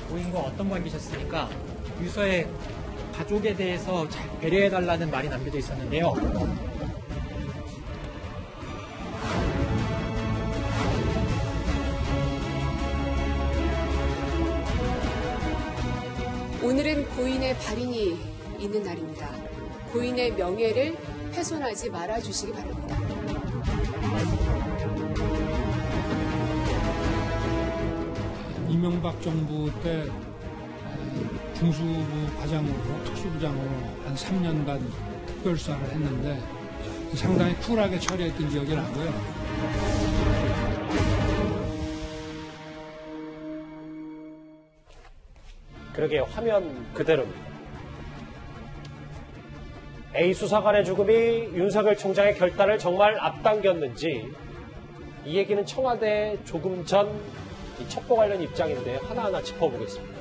고인과 어떤 관계셨습니까? 유서에 가족에 대해서 잘 배려해달라는 말이 남겨져 있었는데요. 오늘은 고인의 발인이 있는 날입니다. 고인의 명예를 훼손하지 말아주시기 바랍니다. 이명박 정부 때 중수부 과장으로 특수부장으로 한 3년간 특별수사를 했는데 상당히 쿨하게 처리했던 기억이 나고요. 그러게 화면 그대로입니다. A 수사관의 죽음이 윤석열 총장의 결단을 정말 앞당겼는지 이 얘기는 청와대 조금 전 첩보 관련 입장인데 하나하나 짚어보겠습니다.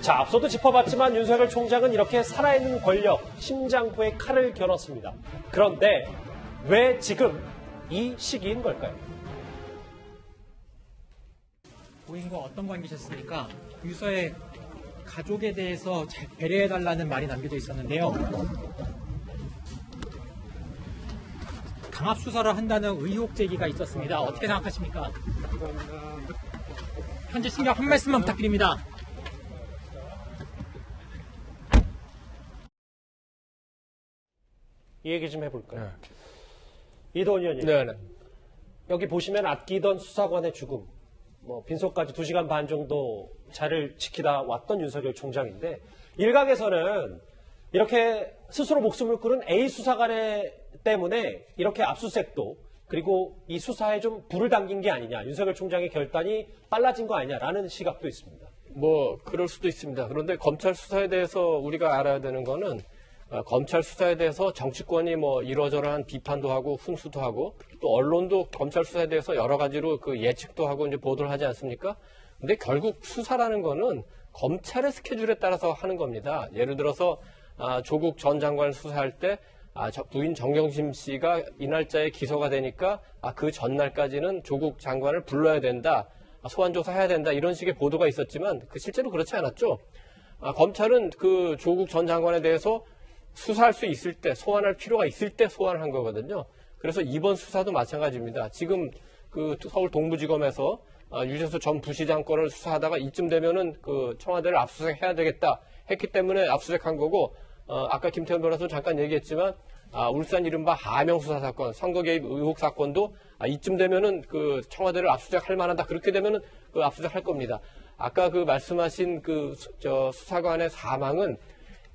자, 앞서도 짚어봤지만 윤석열 총장은 이렇게 살아있는 권력, 심장부에 칼을 겨눴습니다. 그런데 왜 지금 이 시기인 걸까요? 고인과 어떤 관계셨습니까? 유서에 가족에 대해서 잘 배려해달라는 말이 남겨져 있었는데요. 강압 수사를 한다는 의혹 제기가 있었습니다. 어떻게 생각하십니까? 현재 심경 한 말씀만 부탁드립니다. 이 얘기 좀 해볼까요? 이도원 의원님. 네네. 여기 보시면 아끼던 수사관의 죽음, 빈소까지 2시간 반 정도 자리를 지키다 왔던 윤석열 총장인데 일각에서는 이렇게 스스로 목숨을 끊은 A 수사관 때문에 이렇게 압수수색도 그리고 이 수사에 좀 불을 당긴 게 아니냐, 윤석열 총장의 결단이 빨라진 거 아니냐라는 시각도 있습니다. 그럴 수도 있습니다. 그런데 검찰 수사에 대해서 우리가 알아야 되는 거는 검찰 수사에 대해서 정치권이 이러저러한 비판도 하고 훈수도 하고 또 언론도 검찰 수사에 대해서 여러 가지로 그 예측도 하고 이제 보도를 하지 않습니까? 근데 결국 수사라는 거는 검찰의 스케줄에 따라서 하는 겁니다. 예를 들어서 조국 전 장관을 수사할 때 부인 정경심 씨가 이 날짜에 기소가 되니까 그 전날까지는 조국 장관을 불러야 된다, 소환조사해야 된다 이런 식의 보도가 있었지만 실제로 그렇지 않았죠. 검찰은 그 조국 전 장관에 대해서 수사할 수 있을 때, 소환할 필요가 있을 때 소환을 한 거거든요. 그래서 이번 수사도 마찬가지입니다. 지금 그 서울 동부지검에서 유재수 전 부시장 건을 수사하다가 이쯤 되면은 그 청와대를 압수수색해야 되겠다 했기 때문에 압수수색한 거고, 아까 김태현 변호사도 잠깐 얘기했지만 울산 이른바 하명 수사 사건, 선거 개입 의혹 사건도 이쯤 되면은 그 청와대를 압수수색할 만하다, 그렇게 되면은 그 압수수색할 겁니다. 아까 그 말씀하신 그 수사관의 사망은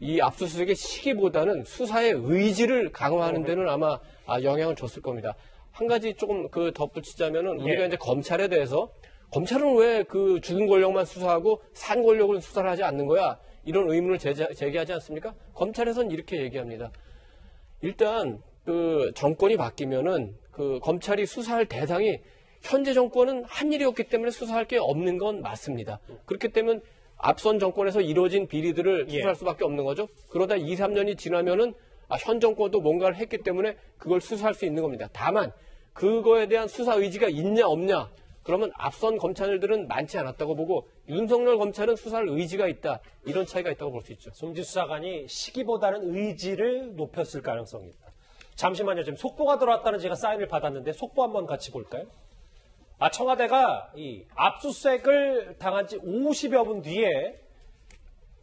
이 압수수색의 시기보다는 수사의 의지를 강화하는 데는 아마 영향을 줬을 겁니다. 한 가지 조금 그 덧붙이자면은 우리가 이제 검찰에 대해서 검찰은 왜 그 죽은 권력만 수사하고 산 권력을 수사를 하지 않는 거야? 이런 의문을 제기하지 않습니까? 검찰에서는 이렇게 얘기합니다. 일단 그 정권이 바뀌면은 그 검찰이 수사할 대상이 현재 정권은 한 일이 없기 때문에 수사할 게 없는 건 맞습니다. 그렇기 때문에 앞선 정권에서 이루어진 비리들을 수사할 수밖에 없는 거죠. 그러다 2, 3년이 지나면은 현 정권도 뭔가를 했기 때문에 그걸 수사할 수 있는 겁니다. 다만 그거에 대한 수사 의지가 있냐 없냐, 그러면 앞선 검찰들은 많지 않았다고 보고 윤석열 검찰은 수사할 의지가 있다, 이런 차이가 있다고 볼 수 있죠. 송지 수사관이 시기보다는 의지를 높였을 가능성이 있다. 잠시만요. 지금 속보가 들어왔다는 제가 사인을 받았는데 속보 한번 같이 볼까요? 청와대가 이 압수수색을 당한 지 50여 분 뒤에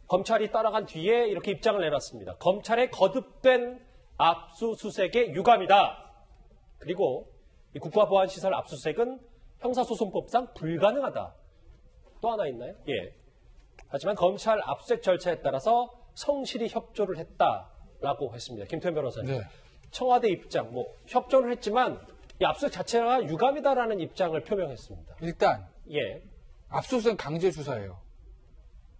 검찰이 따라간 뒤에 이렇게 입장을 내놨습니다. 검찰의 거듭된 압수수색의 유감이다. 그리고 이 국가보안시설 압수수색은 형사소송법상 불가능하다. 또 하나 있나요? 예. 하지만 검찰 압수수색 절차에 따라서 성실히 협조를 했다라고 했습니다. 김태현 변호사님. 네. 청와대 입장, 협조를 했지만 이 압수수색 자체가 유감이다라는 입장을 표명했습니다. 일단 압수수색은 강제 수사예요.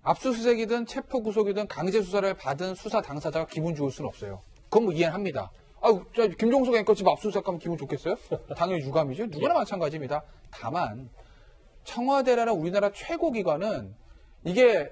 압수수색이든 체포구속이든 강제 수사를 받은 수사 당사자가 기분 좋을 수는 없어요. 그건 이해는 합니다. 김종석 앵커집 압수수색하면 기분 좋겠어요? 당연히 유감이죠. 누구나 마찬가지입니다. 다만 청와대라는 우리나라 최고기관은 이게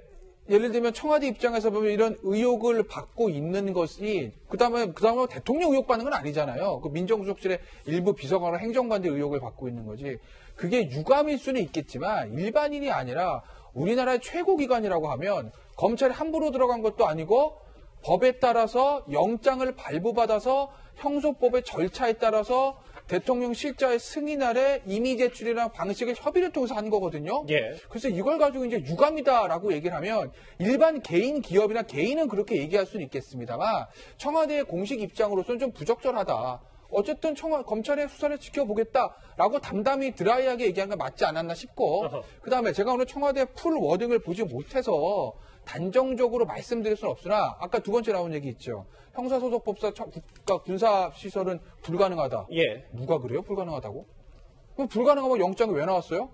예를 들면 청와대 입장에서 보면 이런 의혹을 받고 있는 것이 그다음에 대통령 의혹 받는 건 아니잖아요. 그 민정수석실의 일부 비서관과 행정관들 의혹을 받고 있는 거지. 그게 유감일 수는 있겠지만 일반인이 아니라 우리나라의 최고 기관이라고 하면 검찰이 함부로 들어간 것도 아니고 법에 따라서 영장을 발부받아서 형소법의 절차에 따라서 대통령 실자의 승인 아래 이미 제출이라는 방식을 협의를 통해서 한 거거든요. 예. 그래서 이걸 가지고 이제 유감이다라고 얘기를 하면 일반 개인 기업이나 개인은 그렇게 얘기할 수는 있겠습니다만 청와대의 공식 입장으로서는 좀 부적절하다. 어쨌든 검찰의 수사를 지켜보겠다라고 담담히 드라이하게 얘기한 건 맞지 않았나 싶고 그다음에 제가 오늘 청와대 풀 워딩을 보지 못해서 단정적으로 말씀드릴 수는 없으나 아까 두 번째 나온 얘기 있죠. 형사소송법상 국가 군사시설은 불가능하다. 예. 누가 그래요? 불가능하다고? 그럼 불가능하면 영장이 왜 나왔어요?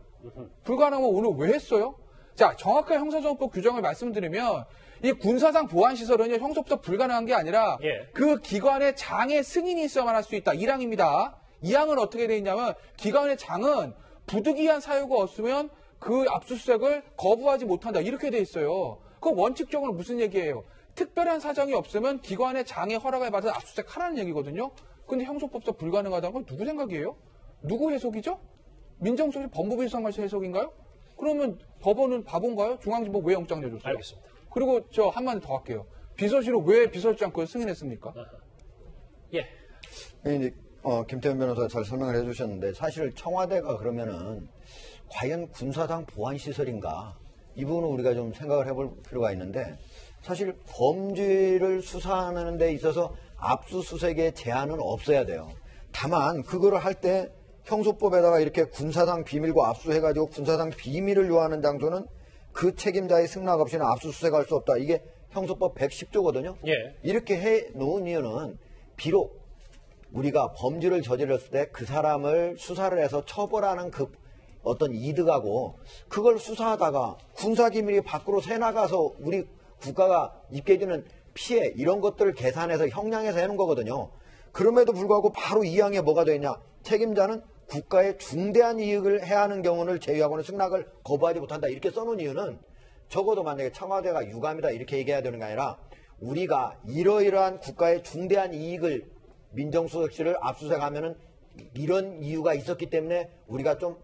불가능하면 오늘 왜 했어요? 자, 정확한 형사소송법 규정을 말씀드리면 이 군사상 보안시설은요, 형사법상 불가능한 게 아니라 예. 그 기관의 장의 승인이 있어야만 할 수 있다. 1항입니다. 2항은 어떻게 되어 있냐면 기관의 장은 부득이한 사유가 없으면 그 압수수색을 거부하지 못한다. 이렇게 돼 있어요. 그 원칙적으로 무슨 얘기예요? 특별한 사정이 없으면 기관의 장의 허락을 받아서 압수수색하라는 얘기거든요. 근데 형소법상 불가능하다는 건 누구 생각이에요? 누구 해석이죠? 민정수석실 법무부상관실 해석인가요? 그러면 법원은 바본가요? 중앙지법 왜 영장 내줬어요? 알겠습니다. 그리고 저 한마디 더 할게요. 비서실은 왜 비서실장 그걸 승인했습니까? 예. 이제 김태현 변호사 잘 설명을 해주셨는데 사실 청와대가 그러면은 과연 군사상 보안 시설인가 이 부분은 우리가 좀 생각을 해볼 필요가 있는데 사실 범죄를 수사하는 데 있어서 압수수색의 제한은 없어야 돼요. 다만 그거를 할 때 형소법에다가 이렇게 군사상 비밀과 압수해가지고 군사상 비밀을 요하는 장소는 그 책임자의 승낙 없이는 압수수색할 수 없다. 이게 형소법 110조거든요. 예. 이렇게 해놓은 이유는 비록 우리가 범죄를 저질렀을 때 그 사람을 수사를 해서 처벌하는 그 어떤 이득하고 그걸 수사하다가 군사기밀이 밖으로 새나가서 우리 국가가 입게 되는 피해 이런 것들을 계산해서 형량해서 해놓은 거거든요. 그럼에도 불구하고 바로 2항에 뭐가 되어 있냐. 책임자는 국가의 중대한 이익을 해하는 경우를 제외하고는 승낙을 거부하지 못한다. 이렇게 써놓은 이유는 적어도 만약에 청와대가 유감이다 이렇게 얘기해야 되는 게 아니라 우리가 이러이러한 국가의 중대한 이익을 민정수석실을 압수수색하면은 이런 이유가 있었기 때문에 우리가 좀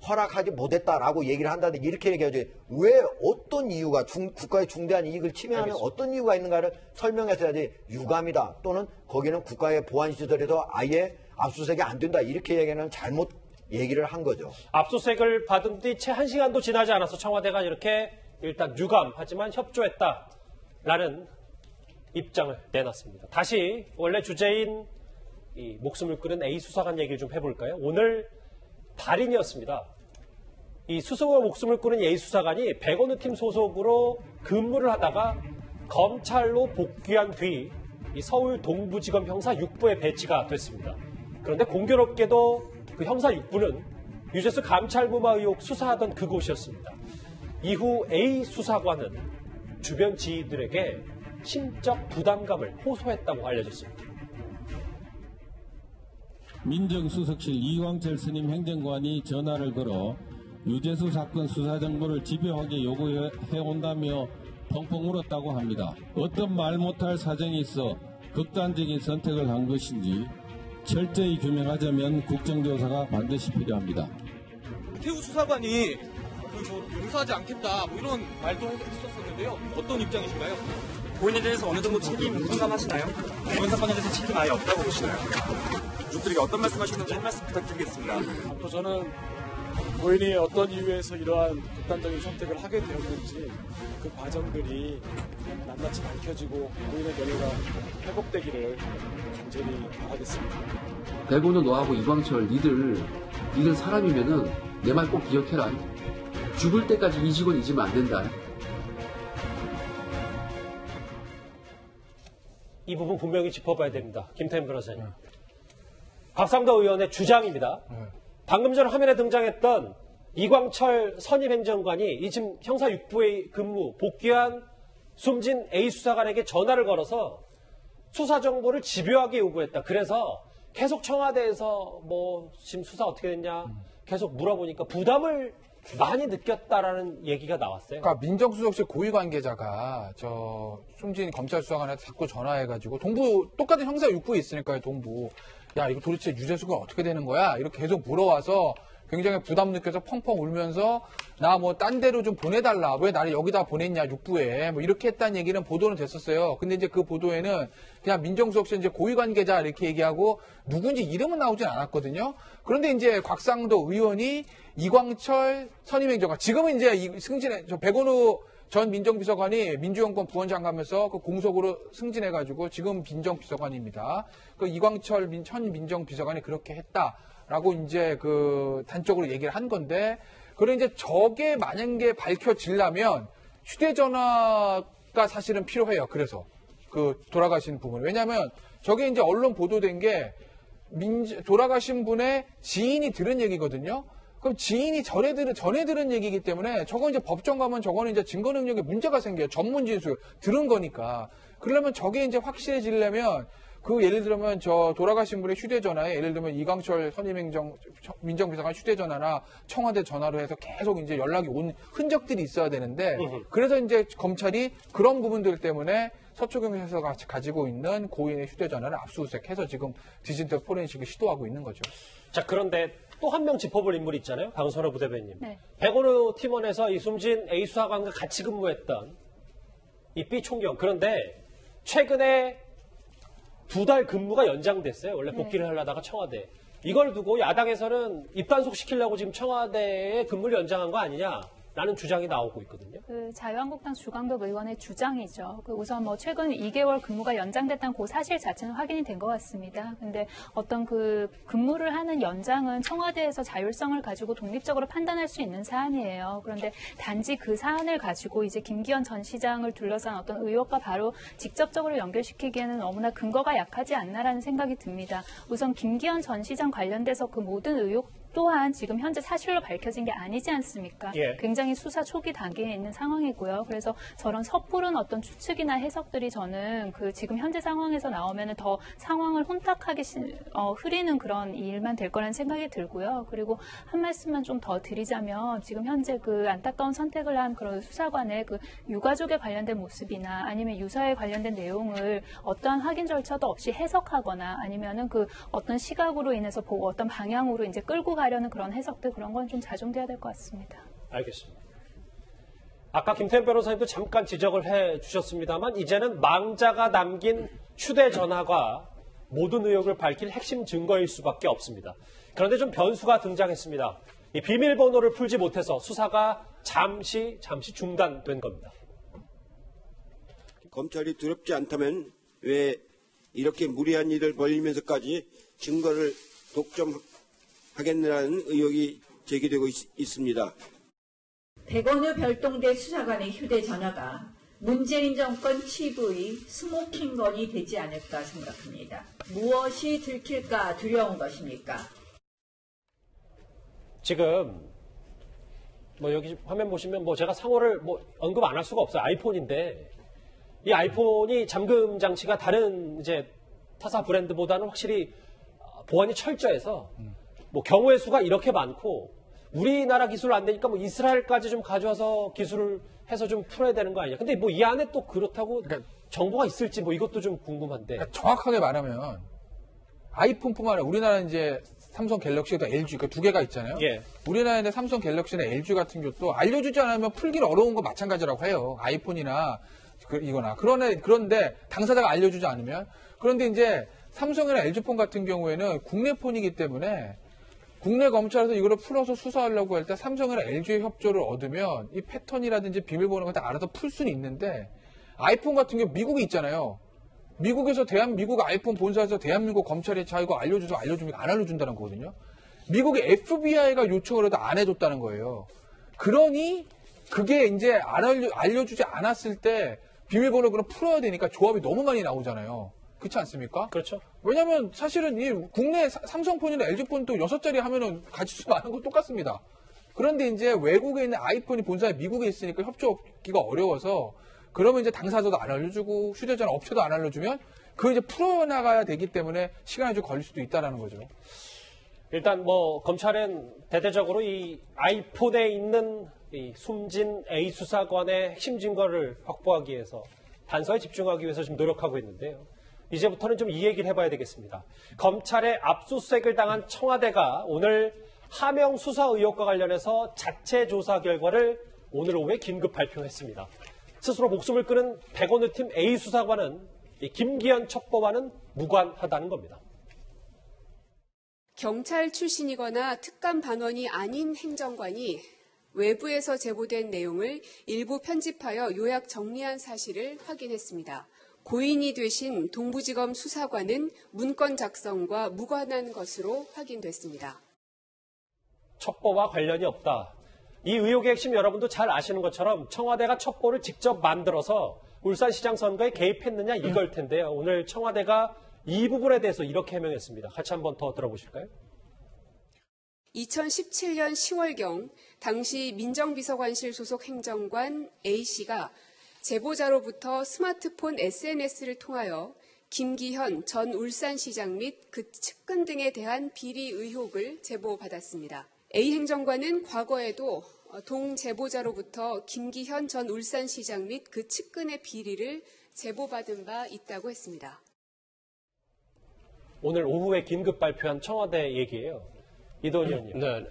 허락하지 못했다라고 얘기를 한다는데 이렇게 얘기하지 왜 어떤 이유가 국가의 중대한 이익을 침해하는 어떤 이유가 있는가를 설명해서 해야지 유감이다 또는 거기는 국가의 보안시설에서 아예 압수수색이 안 된다 이렇게 얘기하는 잘못 얘기를 한 거죠. 압수수색을 받은 뒤 채 1시간도 지나지 않아서 청와대가 이렇게 일단 유감하지만 협조했다라는 입장을 내놨습니다. 다시 원래 주제인 이 목숨을 끊은 A 수사관 얘기를 좀 해볼까요? 오늘 달인이었습니다. 이 수성호 목숨을 끊은 A 수사관이 백원우 팀 소속으로 근무를 하다가 검찰로 복귀한 뒤 이 서울 동부지검 형사 6부에 배치가 됐습니다. 그런데 공교롭게도 그 형사 6부는 유재수 감찰부마 의혹 수사하던 그곳이었습니다. 이후 A 수사관은 주변 지인들에게 심적 부담감을 호소했다고 알려졌습니다. 민정수석실 이광철 스님 행정관이 전화를 걸어 유재수 사건 수사 정보를 집요하게 요구해온다며 펑펑 울었다고 합니다. 어떤 말 못할 사정이 있어 극단적인 선택을 한 것인지 철저히 규명하자면 국정조사가 반드시 필요합니다. 태우 수사관이 용서하지 않겠다 뭐 이런 말도 했었었는데요. 어떤 입장이신가요? 고인에 대해서 어느 정도 책임 공감하시나요? 이번 사건에 대해서 책임 아예 없다고 보시나요? 가족들에게 어떤 말씀하셨는지 한 말씀 부탁드리겠습니다. 앞으로 저는 고인이 어떤 이유에서 이러한 극단적인 선택을 하게 되었는지 그 과정들이 낱낱이 밝혀지고 고인의 명예가 회복되기를 간절히 바라겠습니다. 백원우 너하고 이광철 니들 사람이면은 내 말 꼭 기억해라. 죽을 때까지 이 직원 잊으면 안 된다. 이 부분 분명히 짚어봐야 됩니다. 김태현 변호사님. 박상도 의원의 주장입니다. 방금 전 화면에 등장했던 이광철 선임행정관이 이 지금 형사 6부의 근무 복귀한 숨진 A 수사관에게 전화를 걸어서 수사 정보를 집요하게 요구했다. 그래서 계속 청와대에서 뭐 지금 수사 어떻게 됐냐 계속 물어보니까 부담을 많이 느꼈다라는 얘기가 나왔어요. 그러니까 민정수석실 고위 관계자가 저 숨진 검찰 수사관한테 자꾸 전화해가지고 동부 똑같은 형사 6부에 있으니까요. 동부 야 이거 도대체 유재수가 어떻게 되는 거야? 이렇게 계속 물어와서 굉장히 부담 느껴서 펑펑 울면서 나 뭐 딴 데로 좀 보내달라. 왜 나를 여기다 보냈냐 6부에 뭐 이렇게 했다는 얘기는 보도는 됐었어요. 근데 이제 그 보도에는 그냥 민정수석실 이제 고위 관계자 이렇게 얘기하고 누군지 이름은 나오진 않았거든요. 그런데 이제 곽상도 의원이 이광철 선임행정관 지금은 이제 승진해 저 백원우 전 민정비서관이 민주연구원 부원장 가면서 그 공석으로 승진해가지고 지금 민정비서관입니다. 그 이광철 전 민정비서관이 그렇게 했다라고 이제 그 단적으로 얘기를 한 건데, 그래 이제 저게 만약에 밝혀지려면 휴대전화가 사실은 필요해요. 그래서 그 돌아가신 부분. 왜냐하면 저게 이제 언론 보도된 게 돌아가신 분의 지인이 들은 얘기거든요. 그럼 지인이 전에 들은 얘기이기 때문에 저건 이제 법정 가면 저거는 이제 증거 능력에 문제가 생겨요. 전문 진술 들은 거니까. 그러려면 저게 이제 확실해지려면 그 예를 들면 저 돌아가신 분의 휴대전화에 예를 들면 이광철 민정비서관 휴대전화나 청와대 전화로 해서 계속 이제 연락이 온 흔적들이 있어야 되는데, 그래서 이제 검찰이 그런 부분들 때문에 서초경 회사가 가지고 있는 고인의 휴대전화를 압수수색해서 지금 디지털 포렌식을 시도하고 있는 거죠. 자, 그런데 또 한 명 짚어볼 인물이 있잖아요. 강선호 부대변인. 네. 백원우 팀원에서 이 숨진 A 수사관과 같이 근무했던 이 B 총경. 그런데 최근에 2달 근무가 연장됐어요. 원래 복귀를 하려다가 청와대. 이걸 두고 야당에서는 입단속 시키려고 지금 청와대에 근무를 연장한 거 아니냐라는 주장이 나오고 있거든요. 그 자유한국당 주광덕 의원의 주장이죠. 우선 뭐 최근 2개월 근무가 연장됐다는 그 사실 자체는 확인이 된 것 같습니다. 근데 어떤 그 근무를 하는 연장은 청와대에서 자율성을 가지고 독립적으로 판단할 수 있는 사안이에요. 그런데 단지 그 사안을 가지고 이제 김기현 전 시장을 둘러싼 어떤 의혹과 바로 직접적으로 연결시키기에는 너무나 근거가 약하지 않나라는 생각이 듭니다. 우선 김기현 전 시장 관련돼서 그 모든 의혹 또한 지금 현재 사실로 밝혀진 게 아니지 않습니까? 예. 굉장히 수사 초기 단계에 있는 상황이고요. 그래서 저런 섣부른 어떤 추측이나 해석들이 저는 그 지금 현재 상황에서 나오면은 더 상황을 혼탁하게 흐리는 그런 일만 될 거라는 생각이 들고요. 그리고 한 말씀만 좀 더 드리자면 지금 현재 그 안타까운 선택을 한 그런 수사관의 그 유가족에 관련된 모습이나 아니면 유서에 관련된 내용을 어떠한 확인 절차도 없이 해석하거나 아니면은 그 어떤 시각으로 인해서 보고 어떤 방향으로 이제 끌고 가려는 그런 해석들 그런 건 좀 자중돼야 될 것 같습니다. 알겠습니다. 아까 김태현 변호사님도 잠깐 지적을 해 주셨습니다만 이제는 망자가 남긴 휴대전화가 모든 의혹을 밝힐 핵심 증거일 수밖에 없습니다. 그런데 좀 변수가 등장했습니다. 이 비밀번호를 풀지 못해서 수사가 잠시 중단된 겁니다. 검찰이 두렵지 않다면 왜 이렇게 무리한 일을 벌이면서까지 증거를 독점하겠느냐는 의혹이 제기되고 있습니다. 백원우 별동대 수사관의 휴대전화가 문재인 정권 치부의 스모킹건이 되지 않을까 생각합니다. 무엇이 들킬까 두려운 것입니까? 지금 뭐 여기 화면 보시면 뭐 제가 상호를 뭐 언급 안 할 수가 없어요. 아이폰인데 이 아이폰이 잠금 장치가 다른 이제 타사 브랜드보다는 확실히 보안이 철저해서 뭐 경우의 수가 이렇게 많고 우리나라 기술 안 되니까 뭐 이스라엘까지 좀 가져와서 기술을 해서 좀 풀어야 되는 거 아니냐. 근데 뭐 이 안에 또 그렇다고 정보가 있을지 뭐 이것도 좀 궁금한데. 그러니까 정확하게 말하면 아이폰뿐만 아니라 우리나라는 이제 삼성 갤럭시가 LG 그 두 개가 있잖아요. 예. 우리나라의 삼성 갤럭시나 LG 같은 경우도 알려주지 않으면 풀기는 어려운 거 마찬가지라고 해요. 아이폰이나 이거나. 그런데 당사자가 알려주지 않으면. 그런데 이제 삼성이나 LG폰 같은 경우에는 국내 폰이기 때문에 국내 검찰에서 이거를 풀어서 수사하려고 할 때 삼성이나 LG의 협조를 얻으면 이 패턴이라든지 비밀번호 같은 거 알아서 풀 수는 있는데 아이폰 같은 경우 미국에 있잖아요. 미국에서 미국 아이폰 본사에서 대한민국 검찰이 자 이거 알려주면 안 알려준다는 거거든요. 미국의 FBI가 요청을 해도 안 해줬다는 거예요. 그러니 그게 이제 알려주지 않았을 때 비밀번호 그럼 풀어야 되니까 조합이 너무 많이 나오잖아요. 그렇지 않습니까? 그렇죠. 왜냐면 사실은 이 국내 삼성폰이나 LG폰도 6자리 하면은 가지수 많은 거 똑같습니다. 그런데 이제 외국에 있는 아이폰이 본사에 미국에 있으니까 협조하기가 어려워서 그러면 이제 당사자도 안 알려주고 휴대전화 업체도 안 알려주면 그걸 이제 풀어나가야 되기 때문에 시간이 좀 걸릴 수도 있다는 거죠. 일단 뭐 검찰은 대대적으로 이 아이폰에 있는 이 숨진 A 수사관의 핵심 증거를 확보하기 위해서 단서에 집중하기 위해서 지금 노력하고 있는데요. 이제부터는 좀 이 얘기를 해봐야 되겠습니다. 검찰의 압수수색을 당한 청와대가 오늘 하명 수사 의혹과 관련해서 자체 조사 결과를 오늘 오후에 긴급 발표했습니다. 스스로 목숨을 끊은 백원우 팀 A 수사관은 이 김기현 첩보와는 무관하다는 겁니다. 경찰 출신이거나 특감 반원이 아닌 행정관이 외부에서 제보된 내용을 일부 편집하여 요약 정리한 사실을 확인했습니다. 고인이 되신 동부지검 수사관은 문건 작성과 무관한 것으로 확인됐습니다. 첩보와 관련이 없다. 이 의혹의 핵심 여러분도 잘 아시는 것처럼 청와대가 첩보를 직접 만들어서 울산시장 선거에 개입했느냐 이걸 텐데요. 오늘 청와대가 이 부분에 대해서 이렇게 해명했습니다. 같이 한번 더 들어보실까요? 2017년 10월경 당시 민정비서관실 소속 행정관 A씨가 제보자로부터 스마트폰 SNS를 통하여 김기현 전 울산시장 및 그 측근 등에 대한 비리 의혹을 제보받았습니다. A 행정관은 과거에도 동 제보자로부터 김기현 전 울산시장 및 그 측근의 비리를 제보받은 바 있다고 했습니다. 오늘 오후에 긴급 발표한 청와대 얘기예요. 이도원 의원님. 네.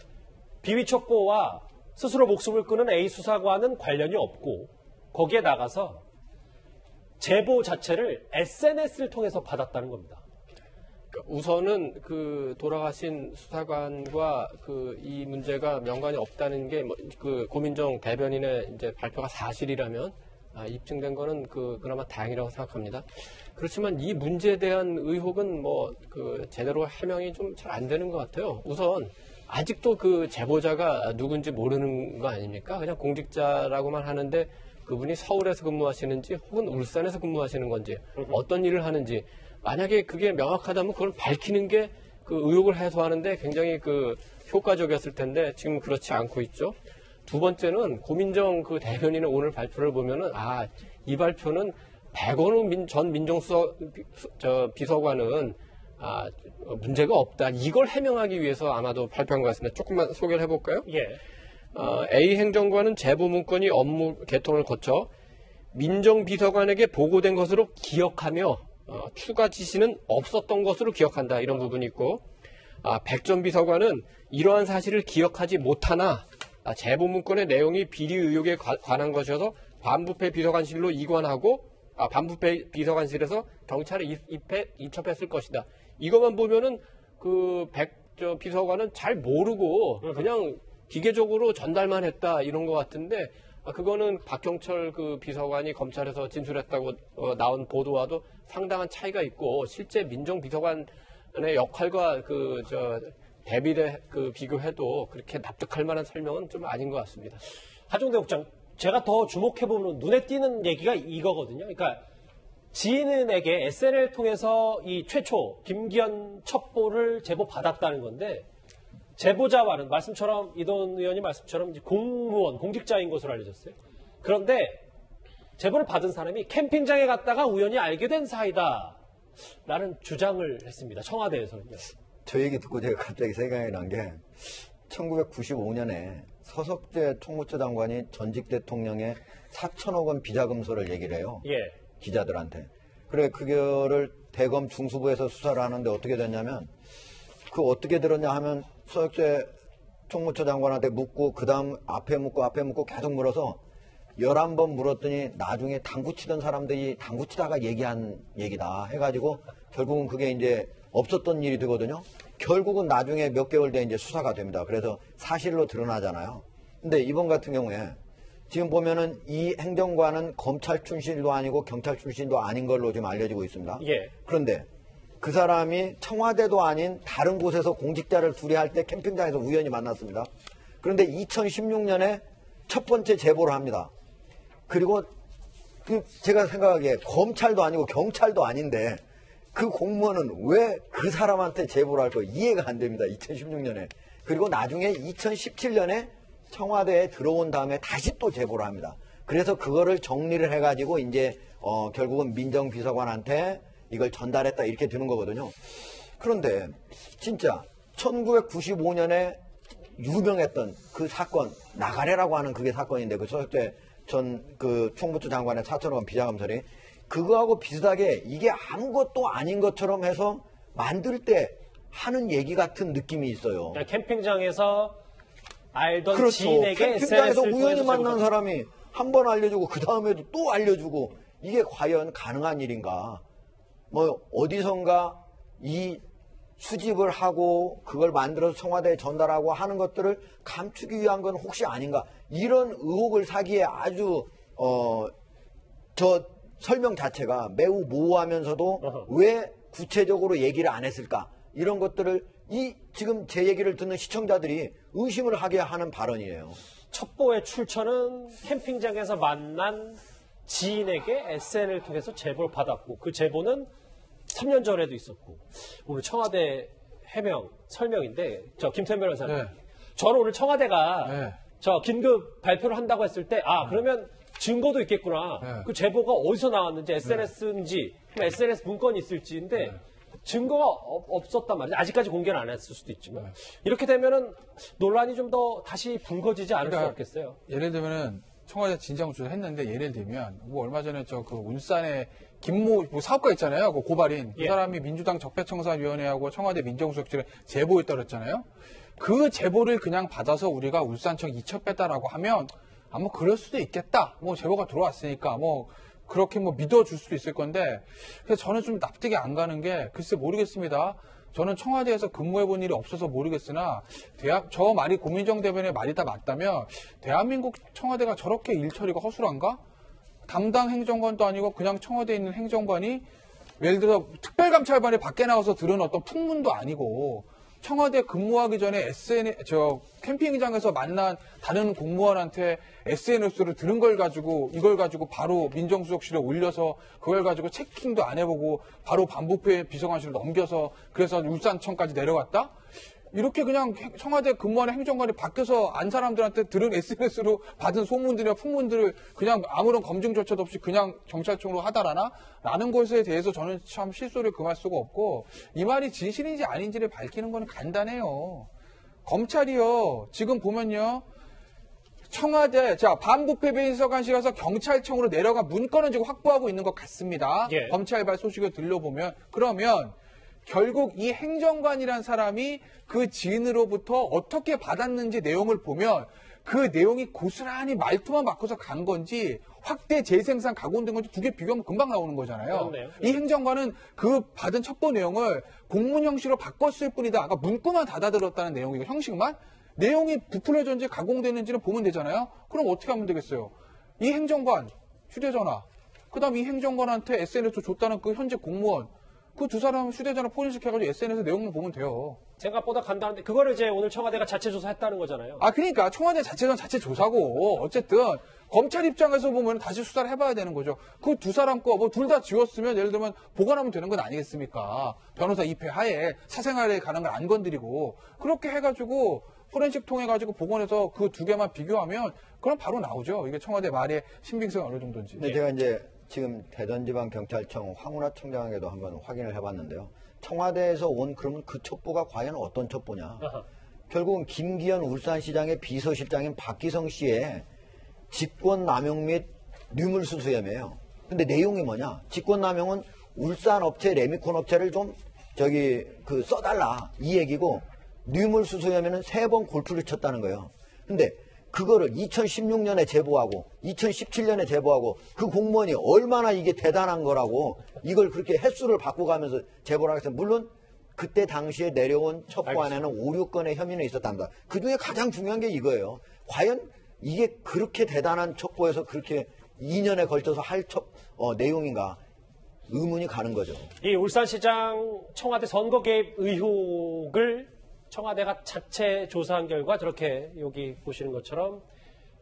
비위 첩보와 스스로 목숨을 끊은 A 수사관은 관련이 없고 거기에 나가서 제보 자체를 SNS를 통해서 받았다는 겁니다. 우선은 그 돌아가신 수사관과 이 문제가 연관이 없다는 게 그 고민정 대변인의 이제 발표가 사실이라면 입증된 거는 그나마 다행이라고 생각합니다. 그렇지만 이 문제에 대한 의혹은 제대로 해명이 좀 잘 안 되는 것 같아요. 우선 아직도 그 제보자가 누군지 모르는 거 아닙니까? 그냥 공직자라고만 하는데 그분이 서울에서 근무하시는지 혹은 울산에서 근무하시는 건지 어떤 일을 하는지 만약에 그게 명확하다면 그걸 밝히는 게 그 의혹을 해소하는데 굉장히 효과적이었을 텐데 지금 그렇지 않고 있죠. 두 번째는 고민정 그 대변인의 오늘 발표를 보면은 이 발표는 백원우 전 비서관은 문제가 없다. 이걸 해명하기 위해서 아마도 발표한 것 같습니다. 조금만 소개를 해볼까요? 예. A 행정관은 제보 문건이 업무 개통을 거쳐 민정비서관에게 보고된 것으로 기억하며 추가 지시는 없었던 것으로 기억한다. 이런 부분이 있고 백 전 비서관은 이러한 사실을 기억하지 못하나 제보 문건의 내용이 비리 의혹에 관한 것이어서 반부패 비서관실로 이관하고 반부패 비서관실에서 경찰에 이첩했을 것이다. 이것만 보면은 백 비서관은 잘 모르고 그냥 기계적으로 전달만 했다 이런 것 같은데 그거는 박경철 그 비서관이 검찰에서 진술했다고 나온 보도와도 상당한 차이가 있고 실제 민정비서관의 역할과 대비를 비교해도 그렇게 납득할 만한 설명은 좀 아닌 것 같습니다. 하종대 국장, 제가 더 주목해보면 눈에 띄는 얘기가 이거거든요. 그러니까 지인에게 SNS를 통해서 이 최초 김기현 첩보를 제보받았다는 건데 제보자와는 말씀처럼 이도원 의원님 말씀처럼 이제 공무원, 공직자인 것으로 알려졌어요. 그런데 제보를 받은 사람이 캠핑장에 갔다가 우연히 알게 된 사이다 라는 주장을 했습니다. 청와대에서는요. 저 얘기 듣고 제가 갑자기 생각이 난 게 1995년에 서석재 총무처 장관이 전직 대통령의 4천억 원 비자금소를 얘기를 해요. 예. 기자들한테. 그래 그거를 대검 중수부에서 수사를 하는데 어떻게 됐냐면 어떻게 들었냐 하면 서석재 총무처 장관한테 묻고 그 다음 앞에 묻고 계속 물어서 11번 물었더니 나중에 당구 치던 사람들이 당구 치다가 얘기한 얘기다 해가지고 결국은 그게 이제 없었던 일이 되거든요. 결국은 나중에 몇 개월 뒤에 이제 수사가 됩니다. 그래서 사실로 드러나잖아요. 근데 이번 같은 경우에 지금 보면은 이 행정관은 검찰 출신도 아니고 경찰 출신도 아닌 걸로 지금 알려지고 있습니다. 예. 그런데 그 사람이 청와대도 아닌 다른 곳에서 공직자를 둘이 할 때 캠핑장에서 우연히 만났습니다. 그런데 2016년에 첫 번째 제보를 합니다. 그리고 제가 생각하기에 검찰도 아니고 경찰도 아닌데 그 공무원은 왜 그 사람한테 제보를 할 거예요? 이해가 안 됩니다. 2016년에. 그리고 나중에 2017년에 청와대에 들어온 다음에 다시 또 제보를 합니다. 그래서 그거를 정리를 해가지고 이제 결국은 민정비서관한테 이걸 전달했다 이렇게 되는 거거든요. 그런데 진짜 1995년에 유명했던 그 사건, 나가래라고 하는 그게 사건인데, 그 서혁대 전 그 총무부 장관의 4천억 비자감설이 그거하고 비슷하게 이게 아무것도 아닌 것처럼 해서 만들 때 하는 얘기 같은 느낌이 있어요. 캠핑장에서 알던 그렇죠. 지인에게 캠핑장에서 SNS를 우연히 만난 사람이 한 번 알려주고 그 다음에도 또 알려주고 이게 과연 가능한 일인가? 뭐 어디선가 이 수집을 하고 그걸 만들어서 청와대에 전달하고 하는 것들을 감추기 위한 건 혹시 아닌가? 이런 의혹을 사기에 아주 저 설명 자체가 매우 모호하면서도 왜 구체적으로 얘기를 안 했을까? 이런 것들을 지금 제 얘기를 듣는 시청자들이 의심을 하게 하는 발언이에요. 첩보의 출처는 캠핑장에서 만난 지인에게 SNS를 통해서 제보를 받았고 그 제보는 3년 전에도 있었고 오늘 청와대 해명 설명인데 저 김태현 변호사님 네. 저는 오늘 청와대가 네. 저 긴급 발표를 한다고 했을 때 그러면 증거도 있겠구나. 네. 그 제보가 어디서 나왔는지 SNS인지 SNS 문건이 있을지인데 증거가 없었단 말이죠. 아직까지 공개는 안 했을 수도 있지만 이렇게 되면은 논란이 좀 더 다시 불거지지 않을 수 없겠어요. 예를 들면은 청와대 진정조사 했는데 예를 들면 뭐 얼마 전에 저 그 울산에 김모 뭐 사업가 있잖아요. 그 고발인 그 사람이 민주당 적폐청산위원회하고 청와대 민정수석실에 제보했다고 했잖아요. 그 제보를 그냥 받아서 우리가 울산청 이첩했다라고 하면 뭐 그럴 수도 있겠다. 뭐 제보가 들어왔으니까 뭐 그렇게 뭐 믿어줄 수도 있을 건데 그래서 저는 좀 납득이 안 가는 게 글쎄 모르겠습니다. 저는 청와대에서 근무해본 일이 없어서 모르겠으나 저 말이 고민정 대변의 말이 다 맞다면 대한민국 청와대가 저렇게 일처리가 허술한가? 담당 행정관도 아니고 그냥 청와대에 있는 행정관이 예를 들어 특별감찰반에 밖에 나가서 들은 어떤 풍문도 아니고 청와대 근무하기 전에 캠핑장에서 만난 다른 공무원한테 SNS를 들은 걸 가지고 이걸 가지고 바로 민정수석실에 올려서 그걸 가지고 체킹도 안 해보고 바로 반부패 비서관실로 넘겨서 그래서 울산청까지 내려갔다? 이렇게 그냥 청와대 근무하는 행정관이 밖에서 안 사람들한테 들은 SNS로 받은 소문들이나 풍문들을 그냥 아무런 검증 조차도 없이 그냥 경찰청으로 하다라나? 라는 것에 대해서 저는 참 실소를 금할 수가 없고 이 말이 진실인지 아닌지를 밝히는 건 간단해요. 검찰이요. 지금 보면요. 청와대, 반부패 비서관실 가서 경찰청으로 내려가 문건은 지금 확보하고 있는 것 같습니다. 예. 검찰발 소식을 들려보면. 그러면 결국 이 행정관이란 사람이 그 지인으로부터 어떻게 받았는지 내용을 보면 그 내용이 고스란히 말투만 바꿔서 간 건지 확대 재생산 각오된 건지 두 개 비교하면 금방 나오는 거잖아요. 그렇네요. 이 행정관은 그 받은 첩보 내용을 공문 형식으로 바꿨을 뿐이다. 아까 문구만 닫아들었다는 내용이고 형식만 내용이 부풀려졌는지 가공됐는지는 보면 되잖아요. 그럼 어떻게 하면 되겠어요? 이 행정관 휴대전화 그다음 이 행정관한테 SNS 줬다는 그 현재 공무원 그 두 사람 휴대전화 포인식해가지고 SNS 내용만 보면 돼요. 생각보다 간단한데 그거를 이제 오늘 청와대가 자체 조사했다는 거잖아요. 그러니까 청와대 자체는 자체 조사고 어쨌든 검찰 입장에서 보면 다시 수사를 해봐야 되는 거죠. 그 두 사람 거 뭐 둘 다 지웠으면 예를 들면 보관하면 되는 건 아니겠습니까? 변호사 입회 하에 사생활에 가는 걸 안 건드리고 그렇게 해가지고 포렌식 통해가지고 복원해서 그 두 개만 비교하면 그럼 바로 나오죠. 이게 청와대 말의 신빙성이 어느 정도인지. 네, 제가 이제 지금 대전지방경찰청 황운하 청장에게도 한번 확인을 해봤는데요. 청와대에서 온 그러면 그 첩보가 과연 어떤 첩보냐. 결국은 김기현 울산시장의 비서실장인 박기성 씨의 직권남용 및 뇌물수수혐의예요. 근데 내용이 뭐냐. 직권남용은 울산 업체, 레미콘 업체를 좀 써달라 이 얘기고 뇌물수수혐의는 3번 골프를 쳤다는 거예요. 근데 그거를 2016년에 제보하고 2017년에 제보하고 그 공무원이 얼마나 이게 대단한 거라고 이걸 그렇게 횟수를 바꿔가면서 제보를 하겠어요. 물론 그때 당시에 내려온 첩보 안에는 5, 6건의 혐의는 있었답니다. 그중에 가장 중요한 게 이거예요. 과연 이게 그렇게 대단한 첩보에서 그렇게 2년에 걸쳐서 할 내용인가 의문이 가는 거죠. 이 울산시장 청와대 선거 개입 의혹을 청와대가 자체 조사한 결과 저렇게 여기 보시는 것처럼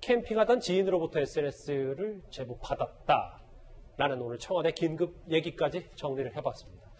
캠핑하던 지인으로부터 SNS를 제보받았다라는 오늘 청와대 긴급 얘기까지 정리를 해봤습니다.